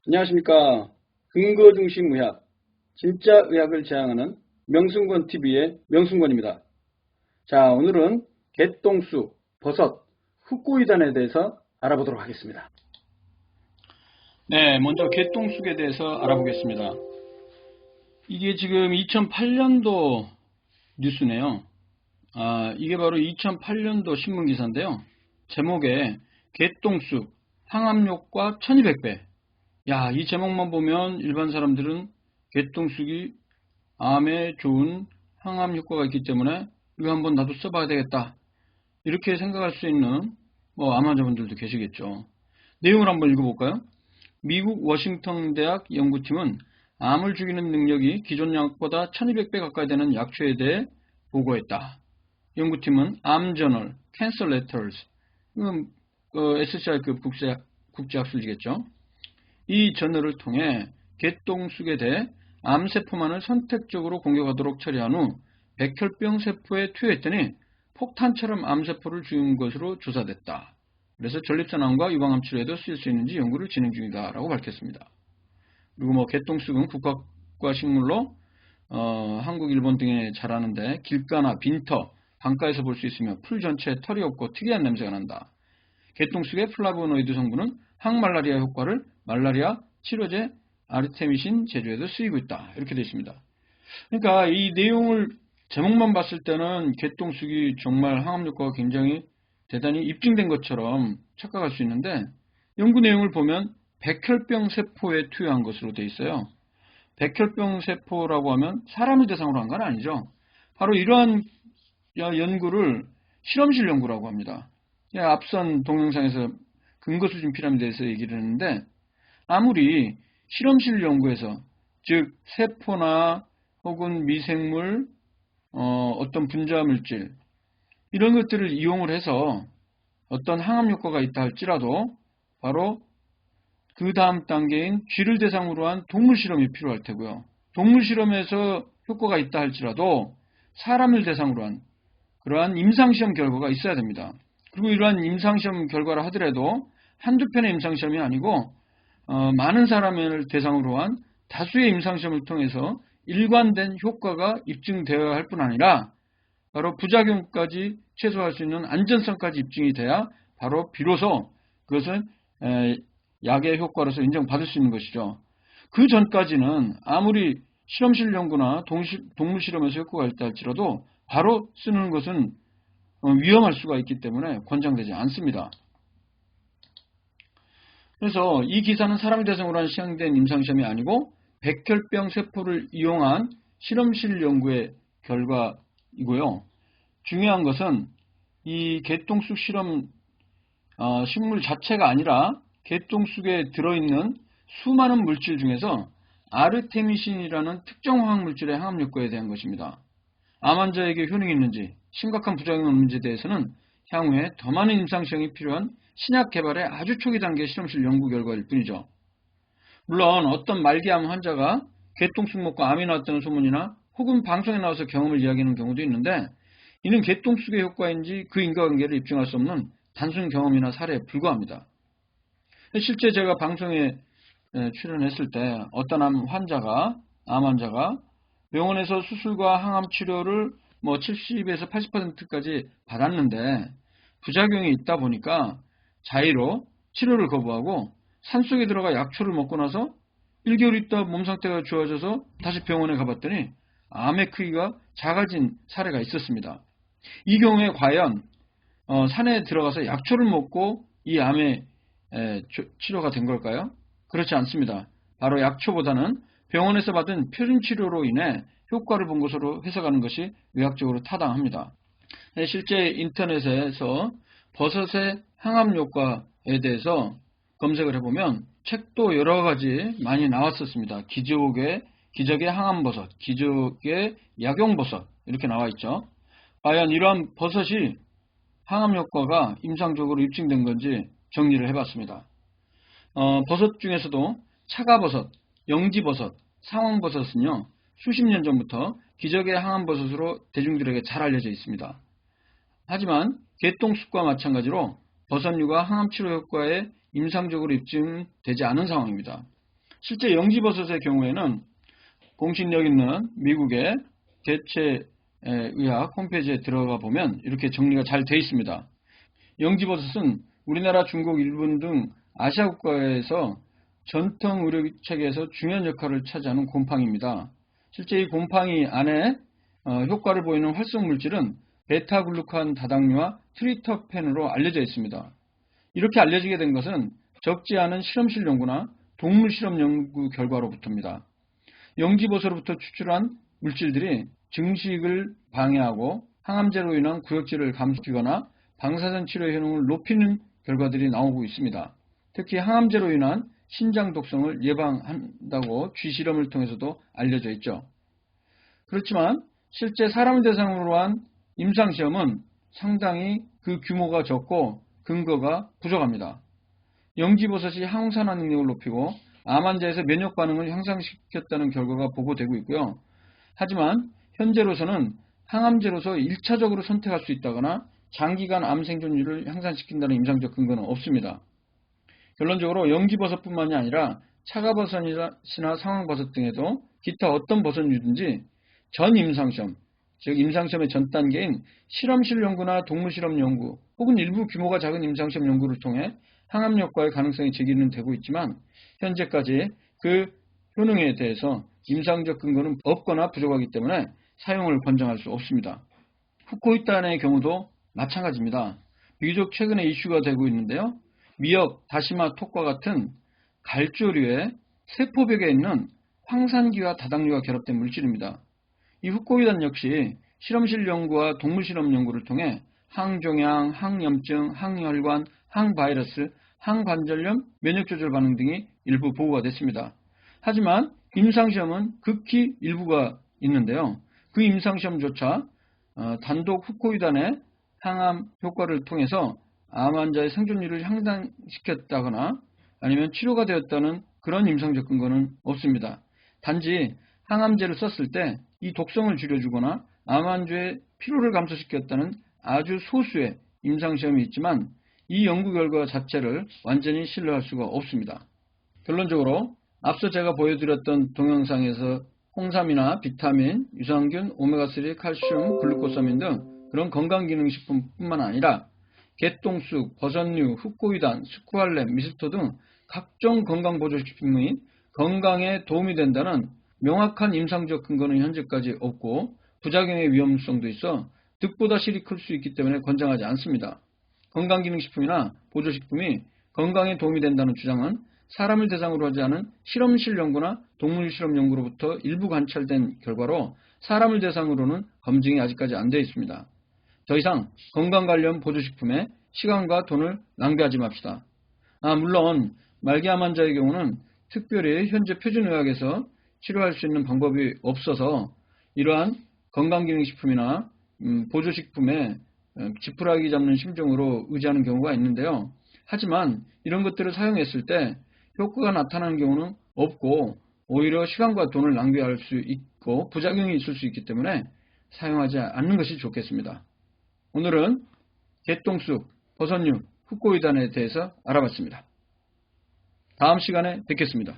안녕하십니까. 근거 중심 의학, 진짜 의학을 지향하는 명승권 TV의 명승권입니다. 자, 오늘은 개똥쑥, 버섯, 흑고이단에 대해서 알아보도록 하겠습니다. 네, 먼저 개똥쑥에 대해서 알아보겠습니다. 이게 지금 2008년도 뉴스네요. 이게 바로 2008년도 신문 기사인데요. 제목에 개똥쑥, 항암효과 1200배. 야, 이 제목만 보면 일반 사람들은 개똥쑥이 암에 좋은 항암 효과가 있기 때문에 이거 한번 나도 써봐야 되겠다, 이렇게 생각할 수 있는 암 환자분들도 계시겠죠. 내용을 한번 읽어볼까요? 미국 워싱턴 대학 연구팀은 암을 죽이는 능력이 기존 약보다 1200배 가까이 되는 약초에 대해 보고했다. 연구팀은 암저널, 캔서 레터스, SCR급 국제학술지겠죠. 이 저널을 통해 개똥쑥에 대해 암세포만을 선택적으로 공격하도록 처리한 후 백혈병 세포에 투여했더니 폭탄처럼 암세포를 죽인 것으로 조사됐다. 그래서 전립선암과 유방암 치료에도 쓰일 수 있는지 연구를 진행 중이다 라고 밝혔습니다. 그리고 개똥쑥은 국화과 식물로 한국, 일본 등에 자라는데 길가나 빈터, 강가에서 볼 수 있으며 풀 전체에 털이 없고 특이한 냄새가 난다. 개똥쑥의 플라보노이드 성분은 항말라리아 효과를 말라리아 치료제 아르테미신 제조에도 쓰이고 있다, 이렇게 되어 있습니다. 그러니까 이 내용을 제목만 봤을 때는 개똥쑥이 정말 항암 효과가 굉장히 대단히 입증된 것처럼 착각할 수 있는데, 연구 내용을 보면 백혈병 세포에 투여한 것으로 되어 있어요. 백혈병 세포라고 하면 사람을 대상으로 한 건 아니죠. 바로 이러한 연구를 실험실 연구라고 합니다. 앞선 동영상에서 근거수준 피라미드에서 얘기를 했는데, 아무리 실험실 연구에서, 즉 세포나 혹은 미생물, 어떤 분자물질, 이런 것들을 이용을 해서 어떤 항암 효과가 있다 할지라도 바로 그 다음 단계인 쥐를 대상으로 한 동물 실험이 필요할 테고요. 동물 실험에서 효과가 있다 할지라도 사람을 대상으로 한 그러한 임상시험 결과가 있어야 됩니다. 그리고 이러한 임상시험 결과를 하더라도 한두 편의 임상시험이 아니고 많은 사람을 대상으로 한 다수의 임상시험을 통해서 일관된 효과가 입증되어야 할 뿐 아니라 바로 부작용까지 최소화할 수 있는 안전성까지 입증이 돼야 바로 비로소 그것은 약의 효과로서 인정받을 수 있는 것이죠. 그 전까지는 아무리 실험실 연구나 동물 실험에서 효과가 있다 할지라도 바로 쓰는 것은 위험할 수가 있기 때문에 권장되지 않습니다. 그래서 이 기사는 사람을 대상으로 한 시행된 임상시험이 아니고 백혈병 세포를 이용한 실험실 연구의 결과이고요. 중요한 것은 이 개똥쑥 실험 식물 자체가 아니라 개똥쑥에 들어있는 수많은 물질 중에서 아르테미신이라는 특정 화학물질의 항암 효과에 대한 것입니다. 암 환자에게 효능이 있는지, 심각한 부작용이 없는지에 대해서는 향후에 더 많은 임상시험이 필요한 신약 개발의 아주 초기 단계 실험실 연구 결과일 뿐이죠. 물론 어떤 말기암 환자가 개똥쑥 먹고 암이 나왔다는 소문이나 혹은 방송에 나와서 경험을 이야기하는 경우도 있는데, 이는 개똥쑥의 효과인지 그 인과관계를 입증할 수 없는 단순 경험이나 사례에 불과합니다. 실제 제가 방송에 출연했을 때 어떤 암 환자가 병원에서 수술과 항암 치료를 70에서 80%까지 받았는데 부작용이 있다 보니까 자의로 치료를 거부하고 산속에 들어가 약초를 먹고 나서 1개월 있다 몸 상태가 좋아져서 다시 병원에 가봤더니 암의 크기가 작아진 사례가 있었습니다. 이 경우에 과연 산에 들어가서 약초를 먹고 이 암의 치료가 된 걸까요? 그렇지 않습니다. 바로 약초보다는 병원에서 받은 표준치료로 인해 효과를 본 것으로 해석하는 것이 의학적으로 타당합니다. 실제 인터넷에서 버섯의 항암 효과에 대해서 검색을 해보면 책도 여러 가지 많이 나왔었습니다. 기적의 항암버섯, 기적의 약용버섯, 이렇게 나와 있죠. 과연 이러한 버섯이 항암 효과가 임상적으로 입증된 건지 정리를 해봤습니다. 버섯 중에서도 차가버섯, 영지버섯, 상황버섯은요, 수십 년 전부터 기적의 항암버섯으로 대중들에게 잘 알려져 있습니다. 하지만 개똥쑥과 마찬가지로 버섯류가 항암치료 효과에 임상적으로 입증되지 않은 상황입니다. 실제 영지버섯의 경우에는 공신력 있는 미국의 개체의학 홈페이지에 들어가 보면 이렇게 정리가 잘 되어 있습니다. 영지버섯은 우리나라, 중국, 일본 등 아시아 국가에서 전통 의료 체계에서 중요한 역할을 차지하는 곰팡이입니다. 실제 이 곰팡이 안에 효과를 보이는 활성 물질은 베타글루칸 다당류와 트리터펜으로 알려져 있습니다. 이렇게 알려지게 된 것은 적지 않은 실험실 연구나 동물 실험 연구 결과로부터입니다. 영지버섯으로부터 추출한 물질들이 증식을 방해하고 항암제로 인한 구역질을 감소시키거나 방사선 치료 효능을 높이는 결과들이 나오고 있습니다. 특히 항암제로 인한 신장 독성을 예방한다고 쥐실험을 통해서도 알려져 있죠. 그렇지만 실제 사람을 대상으로 한 임상시험은 상당히 그 규모가 적고 근거가 부족합니다. 영지버섯이 항산화 능력을 높이고 암 환자에서 면역 반응을 향상시켰다는 결과가 보고되고 있고요. 하지만 현재로서는 항암제로서 1차적으로 선택할 수 있다거나 장기간 암 생존율을 향상시킨다는 임상적 근거는 없습니다. 결론적으로 영지버섯뿐만이 아니라 차가버섯이나 상황버섯 등에도 기타 어떤 버섯류든지 전 임상시험, 즉 임상시험의 전 단계인 실험실 연구나 동물실험 연구 혹은 일부 규모가 작은 임상시험 연구를 통해 항암 효과의 가능성이 제기는 되고 있지만 현재까지 그 효능에 대해서 임상적 근거는 없거나 부족하기 때문에 사용을 권장할 수 없습니다. 후코이탄의 경우도 마찬가지입니다. 비교적 최근에 이슈가 되고 있는데요. 미역, 다시마, 톡과 같은 갈조류의 세포벽에 있는 황산기와 다당류가 결합된 물질입니다. 이 후코이탄 역시 실험실 연구와 동물실험 연구를 통해 항종양, 항염증, 항혈관, 항바이러스, 항관절염, 면역조절 반응 등이 일부 보고가 됐습니다. 하지만 임상시험은 극히 일부가 있는데요. 그 임상시험조차 단독 후코이탄의 항암 효과를 통해서 암 환자의 생존율을 향상시켰다거나 아니면 치료가 되었다는 그런 임상적 근거는 없습니다. 단지 항암제를 썼을 때 이 독성을 줄여주거나 암 환자의 피로를 감소시켰다는 아주 소수의 임상시험이 있지만 이 연구 결과 자체를 완전히 신뢰할 수가 없습니다. 결론적으로 앞서 제가 보여드렸던 동영상에서 홍삼이나 비타민, 유산균, 오메가3, 칼슘, 글루코사민 등 그런 건강기능식품뿐만 아니라 개똥쑥, 버섯류, 흑고이단, 스쿠알렘, 미스토 등 각종 건강보조식품이 건강에 도움이 된다는 명확한 임상적 근거는 현재까지 없고 부작용의 위험성도 있어 득보다 실이 클 수 있기 때문에 권장하지 않습니다. 건강기능식품이나 보조식품이 건강에 도움이 된다는 주장은 사람을 대상으로 하지 않은 실험실 연구나 동물실험 연구로부터 일부 관찰된 결과로 사람을 대상으로는 검증이 아직까지 안 되어 있습니다. 더 이상 건강 관련 보조식품에 시간과 돈을 낭비하지 맙시다. 물론 말기암 환자의 경우는 특별히 현재 표준의학에서 치료할 수 있는 방법이 없어서 이러한 건강기능식품이나 보조식품에 지푸라기 잡는 심정으로 의지하는 경우가 있는데요. 하지만 이런 것들을 사용했을 때 효과가 나타나는 경우는 없고 오히려 시간과 돈을 낭비할 수 있고 부작용이 있을 수 있기 때문에 사용하지 않는 것이 좋겠습니다. 오늘은 개똥쑥, 버섯류, 흑고이단에 대해서 알아봤습니다. 다음 시간에 뵙겠습니다.